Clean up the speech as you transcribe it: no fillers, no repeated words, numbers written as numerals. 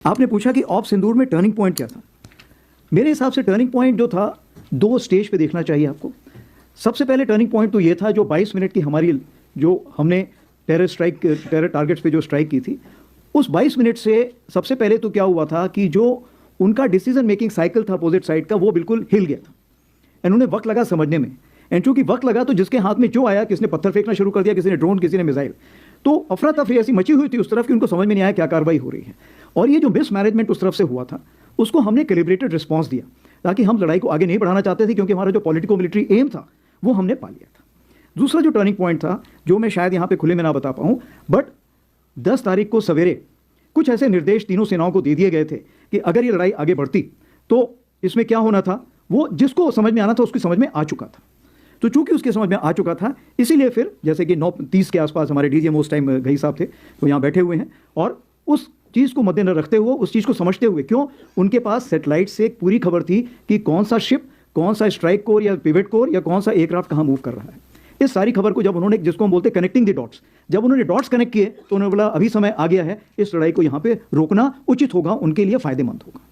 आपने पूछा कि ऑप सिंदूर में टर्निंग पॉइंट क्या था। मेरे हिसाब से टर्निंग पॉइंट जो था, दो स्टेज पे देखना चाहिए आपको। सबसे पहले टर्निंग पॉइंट तो ये था जो 22 मिनट की हमारी, जो हमने टेरर टारगेट्स पे जो स्ट्राइक की थी, उस 22 मिनट से सबसे पहले तो क्या हुआ था कि जो उनका डिसीजन मेकिंग साइकिल था अपोजिट साइड का, वो बिल्कुल हिल गया था। एंड उन्हें वक्त लगा समझने में। एंड चूंकि वक्त लगा तो जिसके हाथ में जो आया, किसी ने पत्थर फेंकना शुरू कर दिया, किसी ने ड्रोन, किसी ने मिसाइल, तो अफरा तफरी ऐसी मची हुई थी उस तरफ कि उनको समझ में नहीं आया क्या कार्रवाई हो रही है। और ये जो मिसमैनेजमेंट उस तरफ से हुआ था, उसको हमने कैलिब्रेटेड रिस्पॉन्स दिया, ताकि हम लड़ाई को आगे नहीं बढ़ाना चाहते थे, क्योंकि हमारा जो पॉलिटिको मिलिट्री एम था वो हमने पा लिया था। दूसरा जो टर्निंग पॉइंट था, जो मैं शायद यहाँ पे खुले में ना बता पाऊँ, बट 10 तारीख को सवेरे कुछ ऐसे निर्देश तीनों सेनाओं को दे दिए गए थे कि अगर ये लड़ाई आगे बढ़ती तो इसमें क्या होना था, वो जिसको समझ में आना था उसकी समझ में आ चुका था। तो चूंकि उसके समझ में आ चुका था, इसीलिए फिर जैसे कि 9:30 के आसपास हमारे डीजीएम उस टाइम घई साहब थे, वो यहाँ बैठे हुए हैं, और उस चीज़ को मद्देनजर रखते हुए, उस चीज़ को समझते हुए, क्यों उनके पास सेटेलाइट से एक पूरी खबर थी कि कौन सा शिप, कौन सा स्ट्राइक कोर या पिवट कोर या कौन सा एयरक्राफ्ट कहाँ मूव कर रहा है। इस सारी खबर को जब उन्होंने, जिसको हम बोलते हैं कनेक्टिंग द डॉट्स, जब उन्होंने डॉट्स कनेक्ट किए तो उन्होंने बोला अभी समय आ गया है, इस लड़ाई को यहाँ पे रोकना उचित होगा, उनके लिए फायदेमंद होगा।